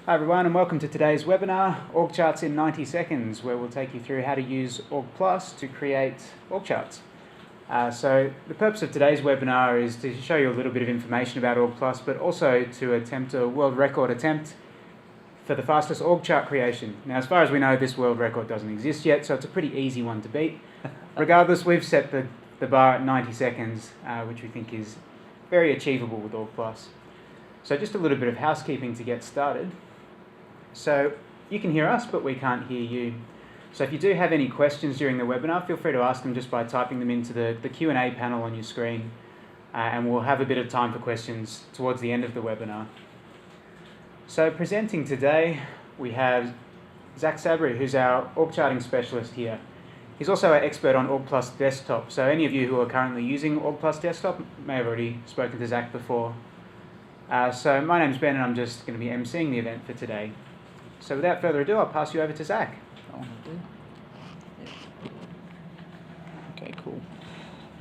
Hi everyone, and welcome to today's webinar, Org Charts in 90 seconds, where we'll take you through how to use OrgPlus to create org charts. So the purpose of today's webinar is to show you a little bit of information about OrgPlus, but also to attempt a world record attempt for the fastest org chart creation. Now, as far as we know, this world record doesn't exist yet, so it's a pretty easy one to beat. Regardless, we've set the bar at 90 seconds, which we think is very achievable with OrgPlus. So just a little bit of housekeeping to get started. So you can hear us, but we can't hear you. So if you do have any questions during the webinar, feel free to ask them just by typing them into the Q&A panel on your screen, and we'll have a bit of time for questions towards the end of the webinar. So presenting today, we have Zack Sabry, who's our org charting specialist here. He's also our expert on OrgPlus Desktop. So any of you who are currently using OrgPlus Desktop may have already spoken to Zack before. So my name's Ben, and I'm just going to be emceeing the event for today. So without further ado, I'll pass you over to Zack. Okay, cool.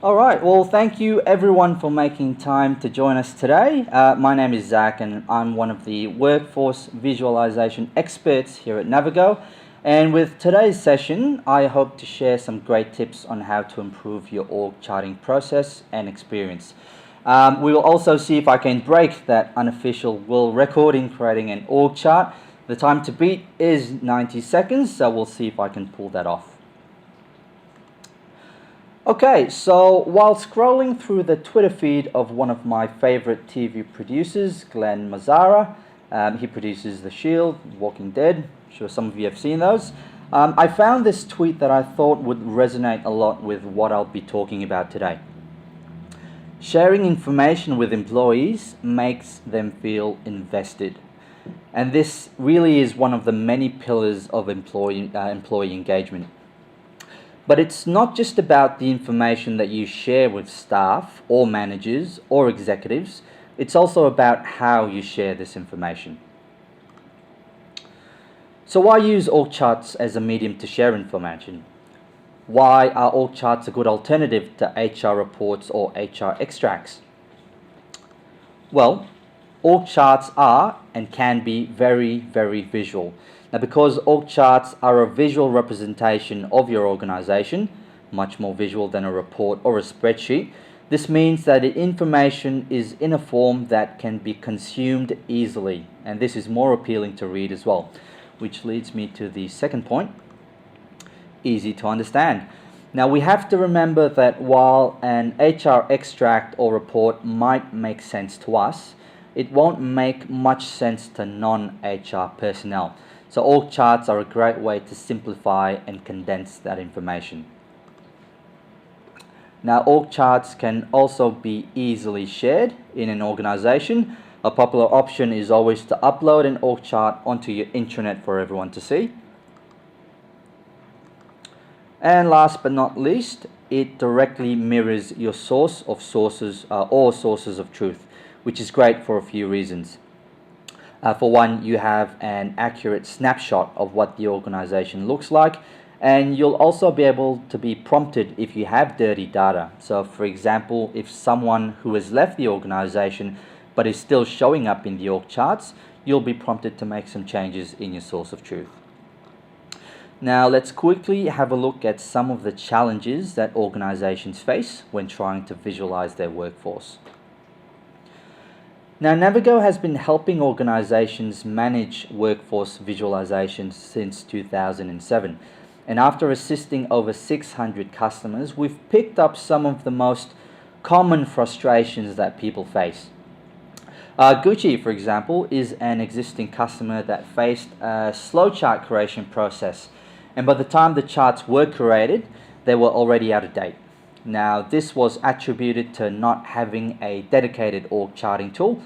All right, well, thank you everyone for making time to join us today. My name is Zack, and I'm one of the workforce visualization experts here at Navigo. And with today's session, I hope to share some great tips on how to improve your org charting process and experience. We will also see if I can break that unofficial world record in creating an org chart. The time to beat is 90 seconds, so we'll see if I can pull that off. Okay, so while scrolling through the Twitter feed of one of my favorite TV producers, Glenn Mazzara, he produces The Shield, Walking Dead, I'm sure some of you have seen those, I found this tweet that I thought would resonate a lot with what I'll be talking about today. Sharing information with employees makes them feel invested. And this really is one of the many pillars of employee engagement. But it's not just about the information that you share with staff or managers or executives. It's also about how you share this information. So why use org charts as a medium to share information? Why are org charts a good alternative to HR reports or HR extracts? Well, org charts are and can be very, very visual. Now, because org charts are a visual representation of your organization, much more visual than a report or a spreadsheet, this means that the information is in a form that can be consumed easily. And this is more appealing to read as well, which leads me to the second point, easy to understand. Now, we have to remember that while an HR extract or report might make sense to us, it won't make much sense to non-HR personnel. So org charts are a great way to simplify and condense that information. Now, org charts can also be easily shared in an organization. A popular option is always to upload an org chart onto your intranet for everyone to see. And last but not least, it directly mirrors your source of sources or sources of truth, which is great for a few reasons. For one, you have an accurate snapshot of what the organization looks like, and you'll also be able to be prompted if you have dirty data. So for example, if someone who has left the organization but is still showing up in the org charts, you'll be prompted to make some changes in your source of truth. Now, let's quickly have a look at some of the challenges that organizations face when trying to visualize their workforce. Now, Navigo has been helping organizations manage workforce visualizations since 2007. And after assisting over 600 customers, we've picked up some of the most common frustrations that people face. Gucci, for example, is an existing customer that faced a slow chart creation process. And by the time the charts were created, they were already out of date. Now, this was attributed to not having a dedicated org charting tool.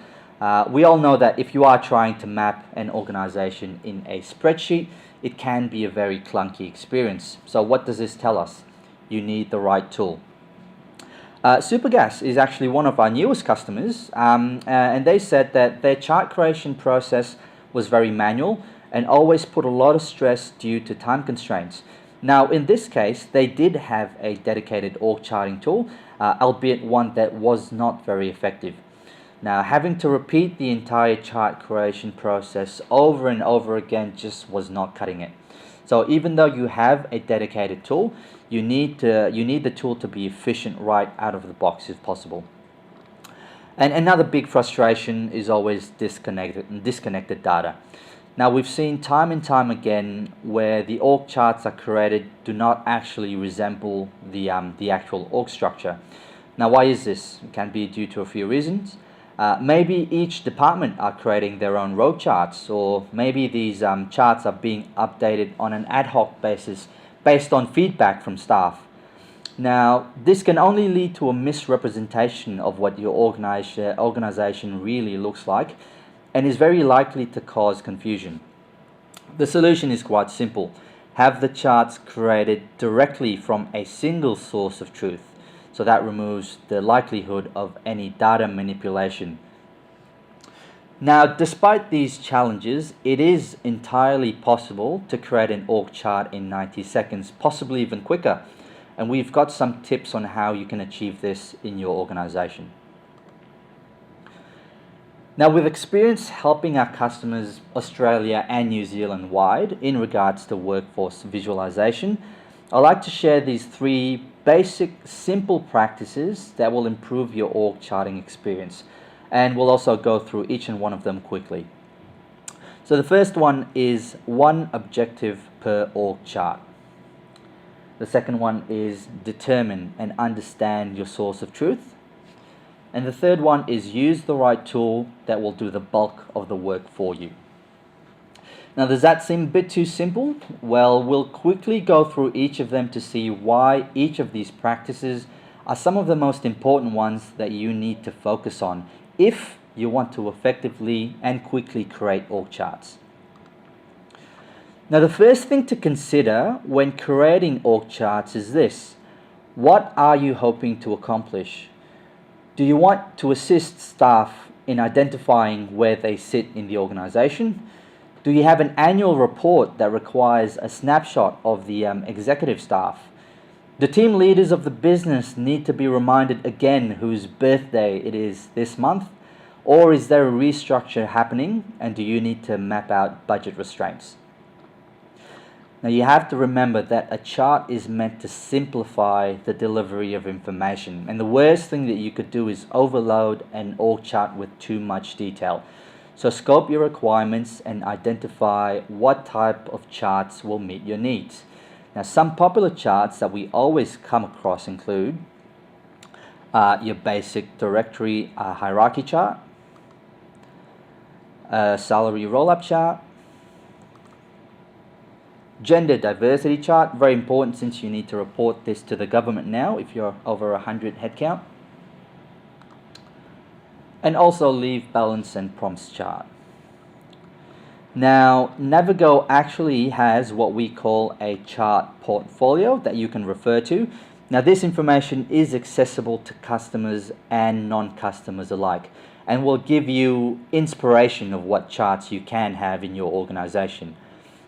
We all know that if you are trying to map an organization in a spreadsheet, it can be a very clunky experience. So what does this tell us? You need the right tool. Supergas is actually one of our newest customers, and they said that their chart creation process was very manual and always put a lot of stress due to time constraints. Now, in this case, they did have a dedicated org charting tool, albeit one that was not very effective. Now, having to repeat the entire chart creation process over and over again just was not cutting it. So even though you have a dedicated tool, you need the tool to be efficient right out of the box if possible. And another big frustration is always disconnected data. Now, we've seen time and time again where the org charts are created do not actually resemble the actual org structure. Now, why is this? It can be due to a few reasons. Maybe each department are creating their own road charts, or maybe these charts are being updated on an ad hoc basis based on feedback from staff. Now, this can only lead to a misrepresentation of what your organization really looks like, and is very likely to cause confusion. The solution is quite simple. Have the charts created directly from a single source of truth, so that removes the likelihood of any data manipulation. Now, despite these challenges, it is entirely possible to create an org chart in 90 seconds, possibly even quicker. And we've got some tips on how you can achieve this in your organization. Now, with experience helping our customers Australia and New Zealand wide in regards to workforce visualization, I'd like to share these 3 basic, simple practices that will improve your org charting experience. And we'll also go through each and one of them quickly. So the first one is 1 objective per org chart. The second one is determine and understand your source of truth. And the third one is use the right tool that will do the bulk of the work for you. Now, does that seem a bit too simple? Well, we'll quickly go through each of them to see why each of these practices are some of the most important ones that you need to focus on if you want to effectively and quickly create org charts. Now, the first thing to consider when creating org charts is this: what are you hoping to accomplish? Do you want to assist staff in identifying where they sit in the organization? Do you have an annual report that requires a snapshot of the executive staff? The team leaders of the business need to be reminded again whose birthday it is this month? Or is there a restructure happening, and do you need to map out budget restraints? Now, you have to remember that a chart is meant to simplify the delivery of information, and the worst thing that you could do is overload an org chart with too much detail. So scope your requirements and identify what type of charts will meet your needs. Now, some popular charts that we always come across include your basic directory hierarchy chart, a salary roll-up chart, gender diversity chart, very important since you need to report this to the government now if you're over 100 headcount, and also leave balance and prompts chart. Now, Navigo actually has what we call a chart portfolio that you can refer to. Now, this information is accessible to customers and non-customers alike, and will give you inspiration of what charts you can have in your organization.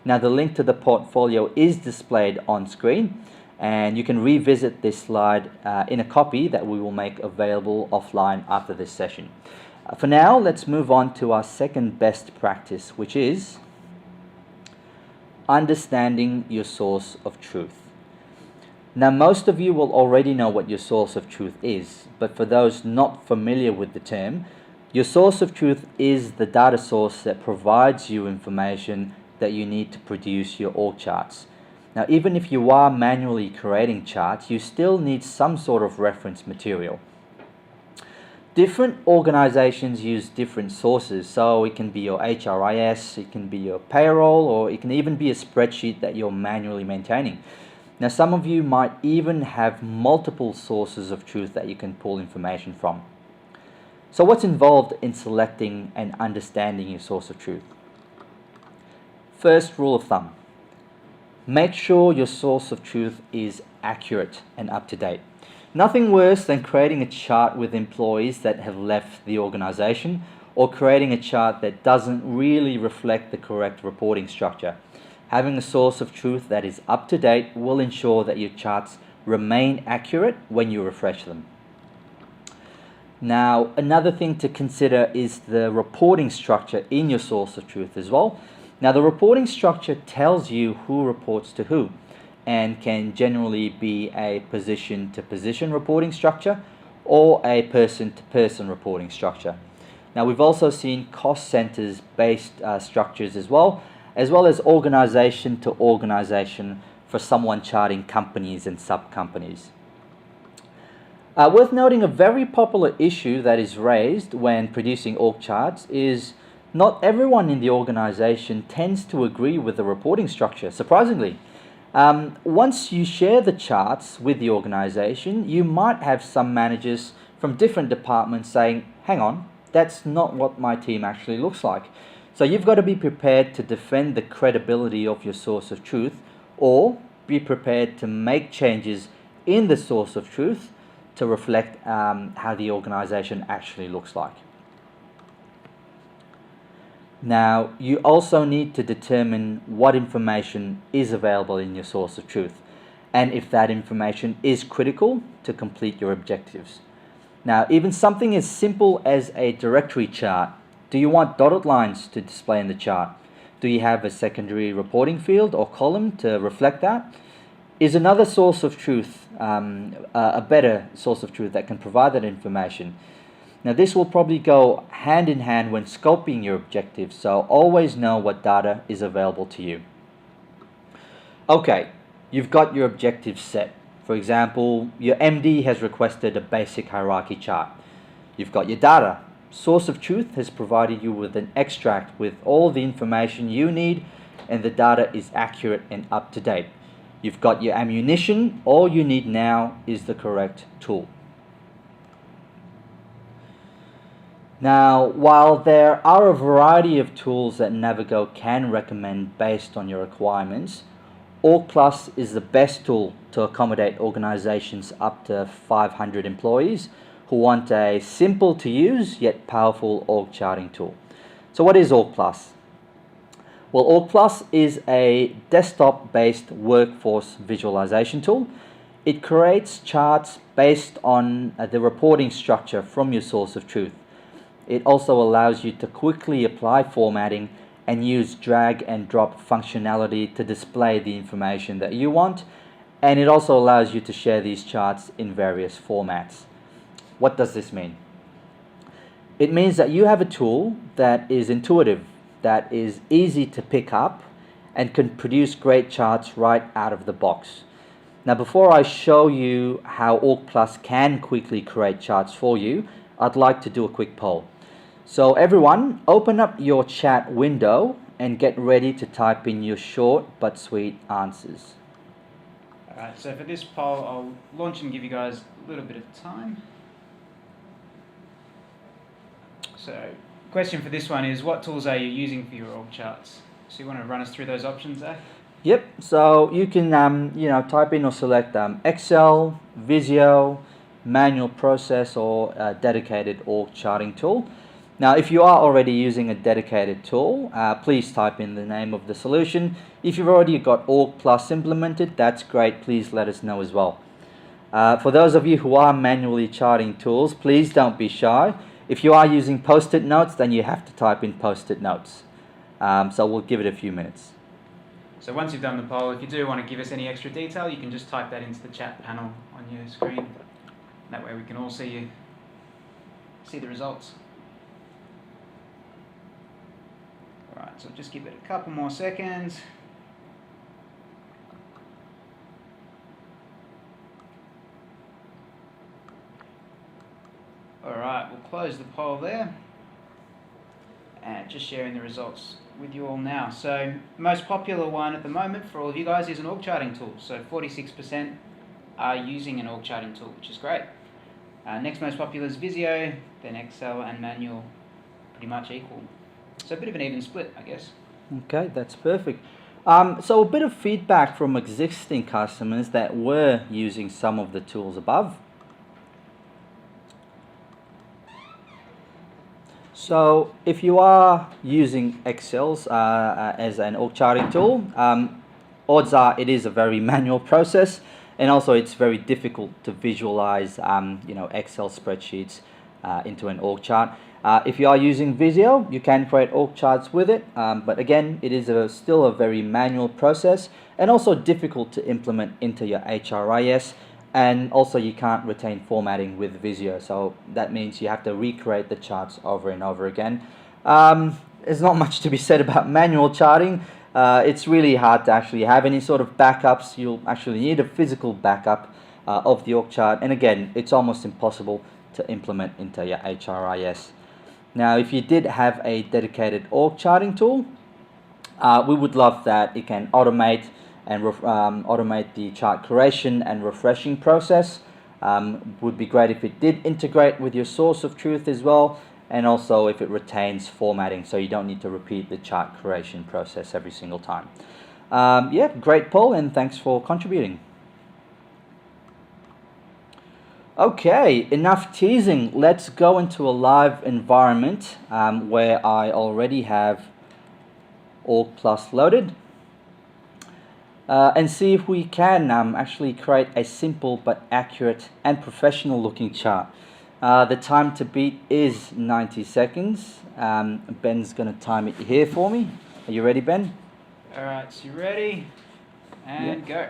Now, the link to the portfolio is displayed on screen, and you can revisit this slide in a copy that we will make available offline after this session. For now, let's move on to our second best practice, which is understanding your source of truth. Now, most of you will already know what your source of truth is, but for those not familiar with the term, your source of truth is the data source that provides you information that you need to produce your org charts. Now, even if you are manually creating charts, you still need some sort of reference material. Different organizations use different sources, so it can be your HRIS, it can be your payroll, or it can even be a spreadsheet that you're manually maintaining. Now, some of you might even have multiple sources of truth that you can pull information from. So what's involved in selecting and understanding your source of truth? First rule of thumb: make sure your source of truth is accurate and up to date. Nothing worse than creating a chart with employees that have left the organization, or creating a chart that doesn't really reflect the correct reporting structure. Having a source of truth that is up to date will ensure that your charts remain accurate when you refresh them. Now, another thing to consider is the reporting structure in your source of truth as well. Now, the reporting structure tells you who reports to who, and can generally be a position-to-position reporting structure or a person-to-person reporting structure. Now, we've also seen cost centers based structures as well as organization to organization for someone charting companies and sub-companies. Worth noting, a very popular issue that is raised when producing org charts is not everyone in the organization tends to agree with the reporting structure, surprisingly. Once you share the charts with the organization, you might have some managers from different departments saying, hang on, that's not what my team actually looks like. So you've got to be prepared to defend the credibility of your source of truth, or be prepared to make changes in the source of truth to reflect how the organization actually looks like. Now, you also need to determine what information is available in your source of truth, and if that information is critical to complete your objectives. Now, even something as simple as a directory chart. Do you want dotted lines to display in the chart? Do you have a secondary reporting field or column to reflect that? Is another source of truth a better source of truth that can provide that information? Now, this will probably go hand in hand when scoping your objectives, so always know what data is available to you. Okay, you've got your objectives set. For example, your MD has requested a basic hierarchy chart. You've got your data. Source of truth has provided you with an extract with all the information you need, and the data is accurate and up to date. You've got your ammunition. All you need now is the correct tool. Now, while there are a variety of tools that Navigo can recommend based on your requirements, OrgPlus is the best tool to accommodate organizations up to 500 employees who want a simple to use yet powerful org charting tool. So what is OrgPlus? Well, OrgPlus is a desktop-based workforce visualization tool. It creates charts based on the reporting structure from your source of truth. It also allows you to quickly apply formatting and use drag and drop functionality to display the information that you want, and it also allows you to share these charts in various formats. What does this mean? It means that you have a tool that is intuitive, that is easy to pick up, and can produce great charts right out of the box. Now, before I show you how OrgPlus can quickly create charts for you, I'd like to do a quick poll. So everyone, open up your chat window and get ready to type in your short but sweet answers. Alright, so for this poll, I'll launch and give you guys a little bit of time. So, question for this one is, what tools are you using for your org charts? So you want to run us through those options, Zack? Yep, so you can type in or select Excel, Visio, manual process, or a dedicated org charting tool. Now, if you are already using a dedicated tool, please type in the name of the solution. If you've already got OrgPlus implemented, that's great. Please let us know as well. For those of you who are manually charting tools, please don't be shy. If you are using post-it notes, then you have to type in post-it notes. So we'll give it a few minutes. So once you've done the poll, if you do want to give us any extra detail, you can just type that into the chat panel on your screen. That way we can all see the results. Alright, so just give it a couple more seconds. Alright, we'll close the poll there. And just sharing the results with you all now. So, most popular one at the moment for all of you guys is an org charting tool. So 46% are using an org charting tool, which is great. Next most popular is Visio, then Excel and manual, pretty much equal. So a bit of an even split, I guess. Okay, that's perfect. So a bit of feedback from existing customers that were using some of the tools above. So if you are using Excel as an org charting tool, odds are it is a very manual process, and also it's very difficult to visualize Excel spreadsheets into an org chart. If you are using Visio, you can create org charts with it, but again, it is still a very manual process and also difficult to implement into your HRIS, and also you can't retain formatting with Visio, so that means you have to recreate the charts over and over again. There's not much to be said about manual charting. It's really hard to actually have any sort of backups. You'll actually need a physical backup of the org chart, and again, it's almost impossible to implement into your HRIS. Now, if you did have a dedicated org charting tool, we would love that. It can automate and automate the chart creation and refreshing process. Would be great if it did integrate with your source of truth as well, and also if it retains formatting, so you don't need to repeat the chart creation process every single time. Yeah, great poll, and thanks for contributing. Okay, enough teasing. Let's go into a live environment where I already have OrgPlus loaded and see if we can actually create a simple but accurate and professional looking chart. The time to beat is 90 seconds. Ben's going to time it here for me. Are you ready, Ben? Alright, so you ready? And go.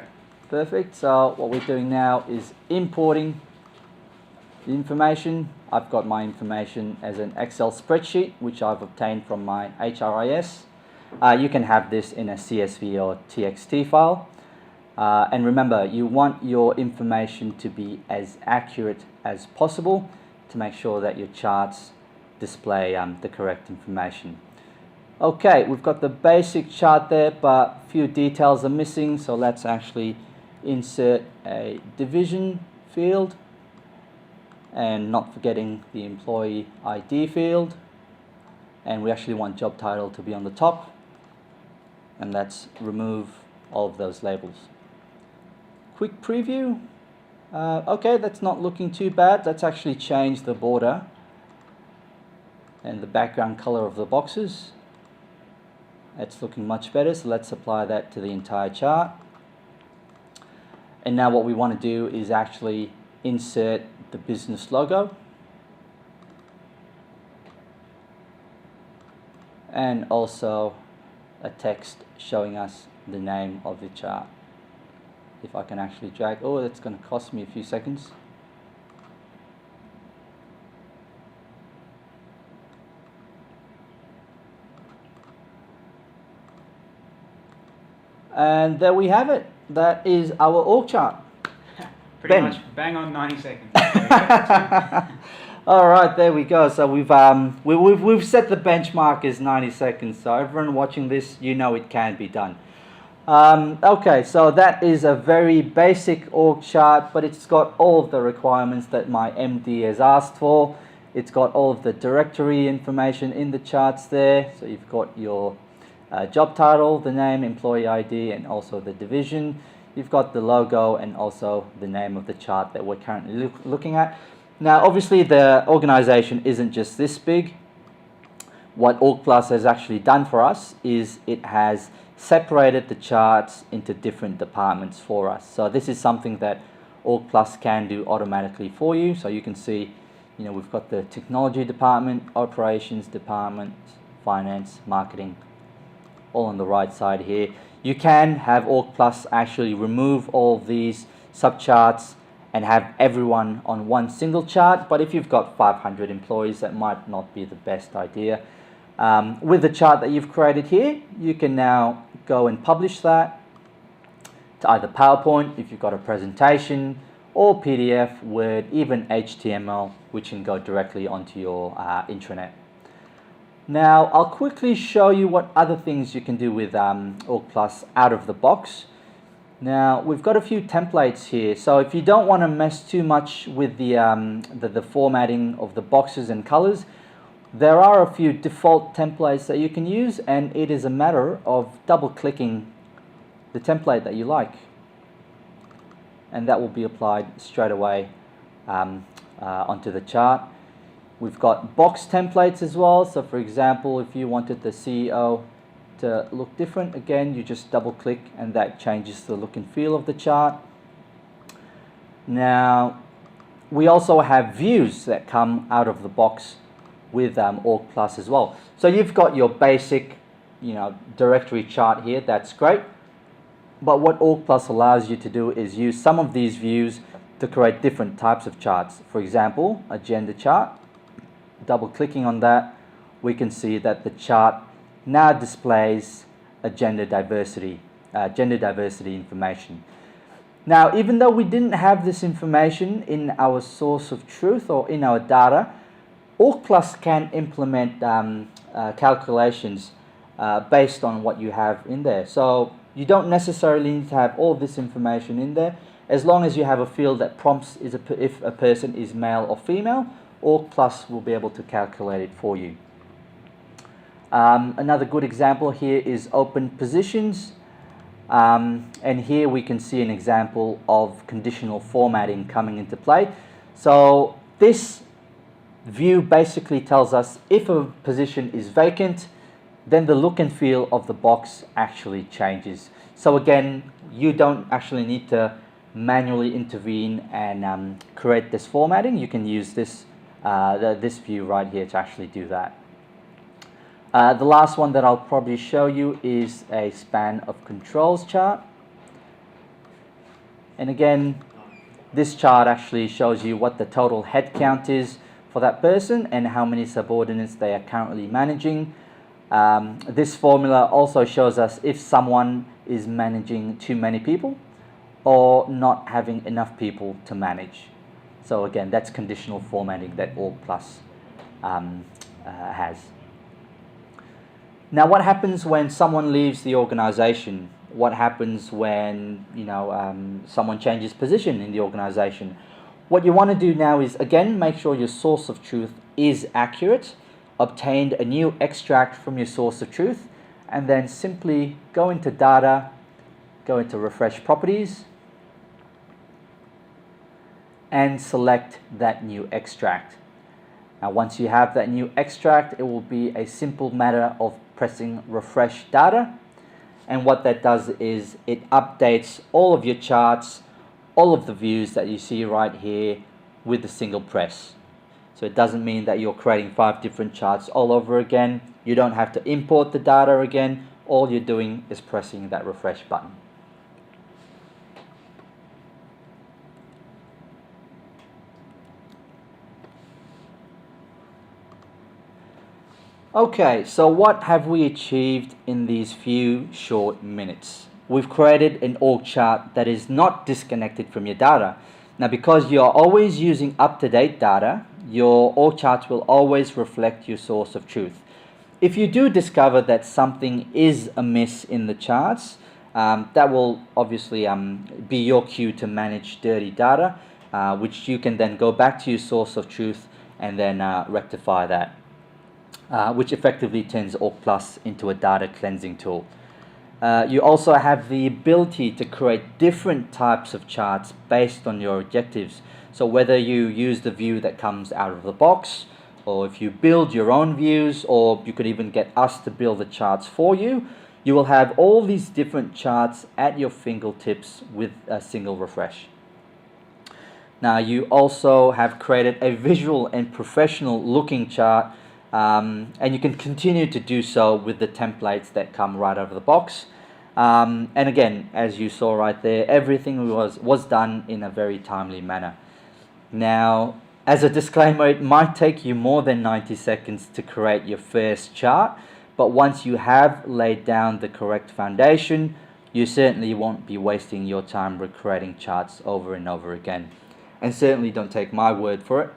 Perfect. So what we're doing now is importing the information. I've got my information as an Excel spreadsheet, which I've obtained from my HRIS. You can have this in a CSV or TXT file. And remember, you want your information to be as accurate as possible to make sure that your charts display the correct information. Okay, we've got the basic chart there, but a few details are missing, so let's actually insert a division field, and not forgetting the employee ID field, and we actually want job title to be on the top, and let's remove all of those labels. Quick preview. Okay, that's not looking too bad. Let's actually change the border and the background color of the boxes. It's looking much better, so let's apply that to the entire chart. And now what we want to do is actually insert the business logo and also a text showing us the name of the chart. If I can actually drag, oh, that's going to cost me a few seconds. And there we have it. That is our org chart. Pretty Ben. much bang on 90 seconds. All right, there we go. So we've set the benchmark as 90 seconds. So everyone watching this, you know it can be done. Okay, so that is a very basic org chart, but it's got all of the requirements that my MD has asked for. It's got all of the directory information in the charts there. So you've got your job title, the name, employee ID, and also the division. You've got the logo and also the name of the chart that we're currently looking at. Now, obviously, the organization isn't just this big. What OrgPlus has actually done for us is it has separated the charts into different departments for us. So this is something that OrgPlus can do automatically for you. So you can see, you know, we've got the technology department, operations department, finance, marketing, all on the right side here. You can have OrgPlus actually remove all of these subcharts and have everyone on one single chart, but if you've got 500 employees, that might not be the best idea. With the chart that you've created here, you can now go and publish that to either PowerPoint, if you've got a presentation, or PDF, Word, even HTML, which can go directly onto your intranet. Now, I'll quickly show you what other things you can do with OrgPlus out of the box. Now, we've got a few templates here, so if you don't want to mess too much with the formatting of the boxes and colors, there are a few default templates that you can use, and it is a matter of double-clicking the template that you like. And that will be applied straight away onto the chart. We've got box templates as well, so for example, if you wanted the CEO to look different, again, you just double-click and that changes the look and feel of the chart. Now, we also have views that come out of the box with OrgPlus as well. So you've got your basic, directory chart here. That's great. But what OrgPlus allows you to do is use some of these views to create different types of charts. For example, a gender chart. Double clicking on that, we can see that the chart now displays a gender diversity information. Now, even though we didn't have this information in our source of truth or in our data, OrgPlus can implement calculations based on what you have in there. So you don't necessarily need to have all this information in there. As long as you have a field that prompts if a person is male or female, OrgPlus will be able to calculate it for you. Another good example here is open positions. And here we can see an example of conditional formatting coming into play. So this view basically tells us if a position is vacant, then the look and feel of the box actually changes. So again, you don't actually need to manually intervene and create this formatting. You can use this view right here to actually do that. The last one that I'll probably show you is a span of controls chart. And again, this chart actually shows you what the total head count is for that person and how many subordinates they are currently managing. This formula also shows us if someone is managing too many people or not having enough people to manage. So again, that's conditional formatting that OrgPlus has. Now, what happens when someone leaves the organization? What happens when someone changes position in the organization? What you want to do now is, again, make sure your source of truth is accurate, obtained a new extract from your source of truth, and then simply go into data, go into refresh properties, and select that new extract. Now, once you have that new extract, it will be a simple matter of pressing refresh data, and what that does is it updates all of your charts, all of the views that you see right here with a single press. So it doesn't mean that you're creating 5 different charts all over again. You don't have to import the data again. All you're doing is pressing that refresh button. Okay, so what have we achieved in these few short minutes? We've created an org chart that is not disconnected from your data. Now, because you're always using up-to-date data, your org charts will always reflect your source of truth. If you do discover that something is amiss in the charts, that will obviously be your cue to manage dirty data, which you can then go back to your source of truth and then rectify that. Which effectively turns OrgPlus into a data cleansing tool. You also have the ability to create different types of charts based on your objectives. So whether you use the view that comes out of the box, or if you build your own views, or you could even get us to build the charts for you, you will have all these different charts at your fingertips with a single refresh. Now, you also have created a visual and professional looking chart, and you can continue to do so with the templates that come right out of the box. And again, as you saw right there, everything was done in a very timely manner. Now, as a disclaimer, it might take you more than 90 seconds to create your first chart, but once you have laid down the correct foundation, you certainly won't be wasting your time recreating charts over and over again. And certainly don't take my word for it.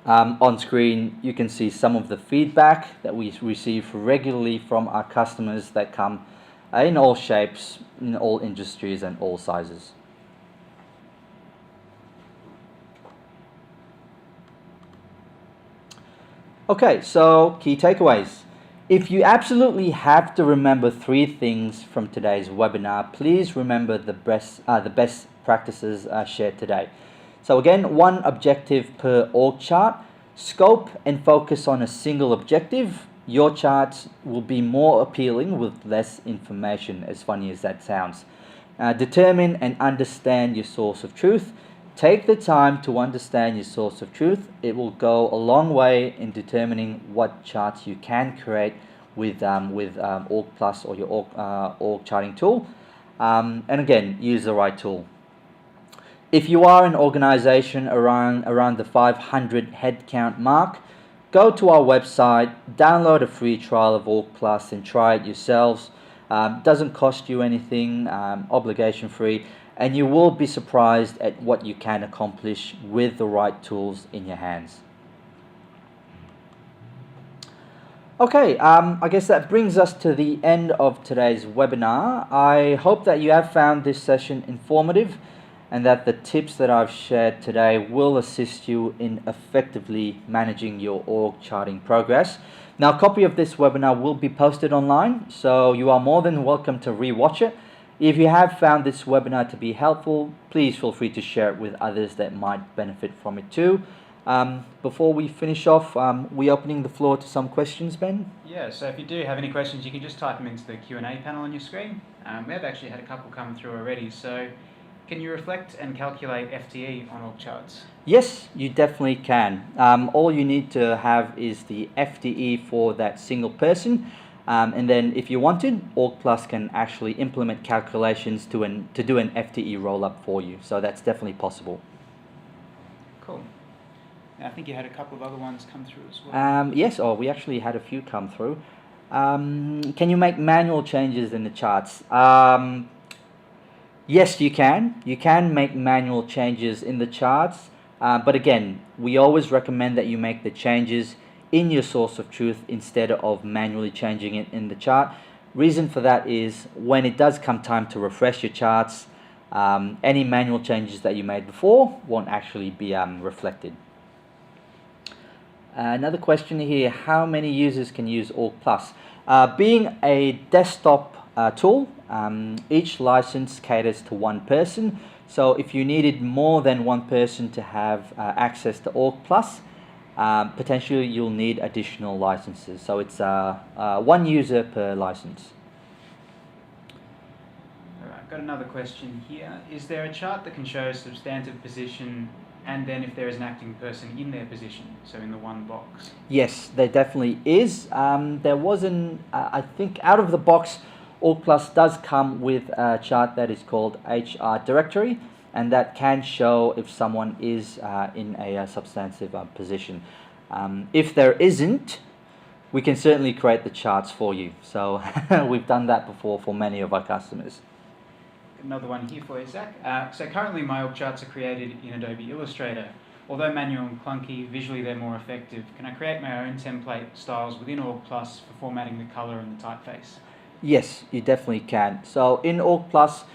On screen, you can see some of the feedback that we receive regularly from our customers that come in all shapes, in all industries and all sizes. Okay, so key takeaways. If you absolutely have to remember 3 things from today's webinar, please remember the best practices shared today. So again, 1 objective per org chart. Scope and focus on a single objective. Your charts will be more appealing with less information, as funny as that sounds. Determine and understand your source of truth. take the time to understand your source of truth. It will go a long way in determining what charts you can create with OrgPlus or your org charting tool. And again, use the right tool. If you are an organization around the 500 headcount mark, go to our website, download a free trial of OrgPlus and try it yourselves. Doesn't cost you anything, obligation free, and you will be surprised at what you can accomplish with the right tools in your hands. Okay, I guess that brings us to the end of today's webinar. I hope that you have found this session informative and that the tips that I've shared today will assist you in effectively managing your org charting progress. Now, a copy of this webinar will be posted online, so you are more than welcome to re-watch it. If you have found this webinar to be helpful, please feel free to share it with others that might benefit from it too. Before we finish off, we're opening the floor to some questions, Ben? Yeah, so if you do have any questions, you can just type them into the Q&A panel on your screen. We have actually had a couple come through already, so can you reflect and calculate FTE on org charts? Yes, you definitely can. All you need to have is the FTE for that single person, and then if you wanted, OrgPlus can actually implement calculations to do an FTE roll-up for you, so that's definitely possible. Cool. I think you had a couple of other ones come through as well. Yes, we actually had a few come through. Can you make manual changes in the charts? Yes, you can. You can make manual changes in the charts, but again, we always recommend that you make the changes in your source of truth instead of manually changing it in the chart. Reason for that is when it does come time to refresh your charts, any manual changes that you made before won't actually be reflected. Another question here, how many users can use OrgPlus? Being a desktop tool, each license caters to one person, so if you needed more than one person to have access to OrgPlus, potentially you'll need additional licenses, so it's one user per license. Alright, I've got another question here. Is there a chart that can show substantive position and then if there is an acting person in their position, so in the one box? Yes, there definitely is. There wasn't, I think out of the box, OrgPlus does come with a chart that is called HR directory, and that can show if someone is in a substantive position. If there isn't, we can certainly create the charts for you. So we've done that before for many of our customers. Another one here for you, Zach. So currently my org charts are created in Adobe Illustrator. Although manual and clunky, visually they're more effective. Can I create my own template styles within OrgPlus for formatting the color and the typeface? Yes, you definitely can. So in OrgPlus,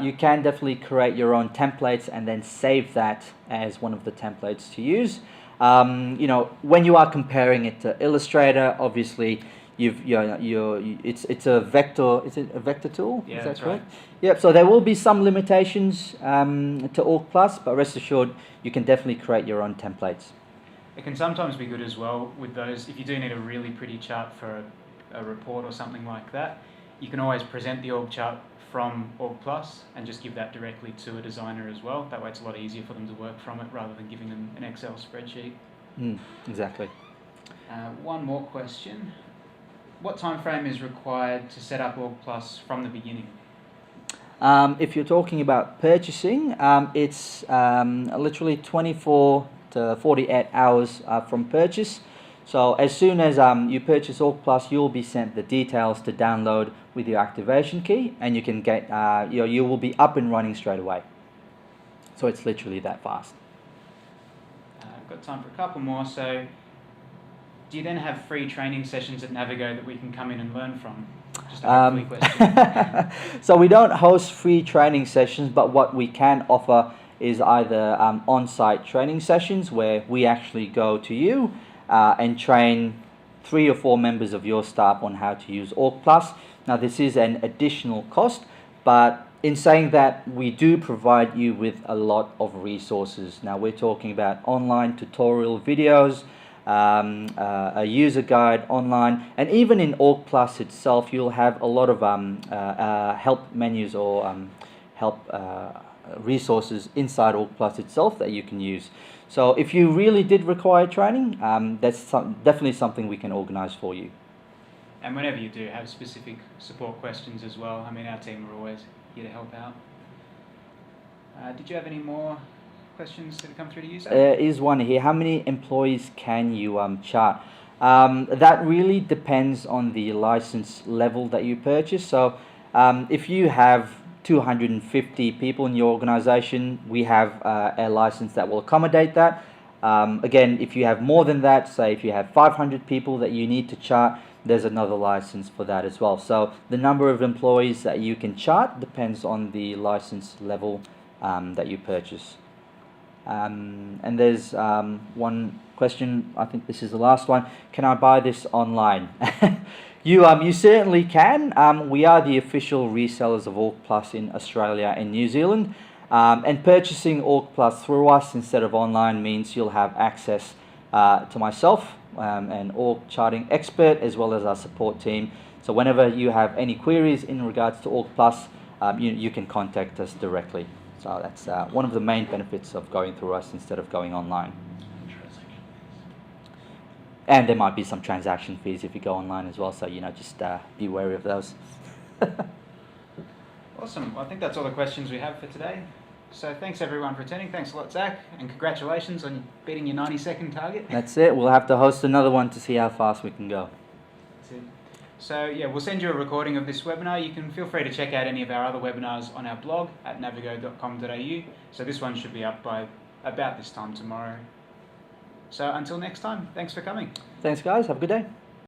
you can definitely create your own templates and then save that as one of the templates to use. You know, when you are comparing it to Illustrator, obviously it's a vector. Is it a vector tool? Yeah, is that that's correct? right. Yep. So there will be some limitations to OrgPlus, but rest assured, you can definitely create your own templates. It can sometimes be good as well with those, if you do need a really pretty chart for a report or something like that, you can always present the org chart from OrgPlus and just give that directly to a designer as well. That way it's a lot easier for them to work from it rather than giving them an Excel spreadsheet. Exactly. One more question. What time frame is required to set up OrgPlus from the beginning? If you're talking about purchasing, it's literally 24 to 48 hours from purchase. So as soon as you purchase OrgPlus, you'll be sent the details to download with your activation key, and you can get you will be up and running straight away. So it's literally that fast. I've got time for a couple more. So do you then have free training sessions at Navigo that we can come in and learn from? Just a hopefully question. So we don't host free training sessions, but what we can offer is either on-site training sessions where we actually go to you and train 3 or 4 members of your staff on how to use OrgPlus. Now this is an additional cost, but in saying that, we do provide you with a lot of resources. Now we're talking about online tutorial videos, a user guide online, and even in OrgPlus itself you'll have a lot of help menus or help resources inside OrgPlus itself that you can use. So if you really did require training, that's definitely something we can organize for you. And whenever you do have specific support questions as well, I mean, our team are always here to help out. Did you have any more questions that have come through to you, Zack? There is one here. How many employees can you chart? That really depends on the license level that you purchase. So if you have 250 people in your organization, we have a license that will accommodate that. Again, if you have more than that, say if you have 500 people that you need to chart, there's another license for that as well. So the number of employees that you can chart depends on the license level that you purchase. And there's one question, I think this is the last one. Can I buy this online? You certainly can. We are the official resellers of OrgPlus in Australia and New Zealand. And purchasing OrgPlus through us instead of online means you'll have access to myself, an org charting expert, as well as our support team. So whenever you have any queries in regards to OrgPlus, you can contact us directly. So that's one of the main benefits of going through us instead of going online. And there might be some transaction fees if you go online as well, so just be wary of those. Awesome. Well, I think that's all the questions we have for today. So thanks everyone for attending. Thanks a lot, Zack, and congratulations on beating your 90-second target. That's it. We'll have to host another one to see how fast we can go. That's it. So yeah, we'll send you a recording of this webinar. You can feel free to check out any of our other webinars on our blog at navigo.com.au. So this one should be up by about this time tomorrow. So until next time, thanks for coming. Thanks guys, have a good day.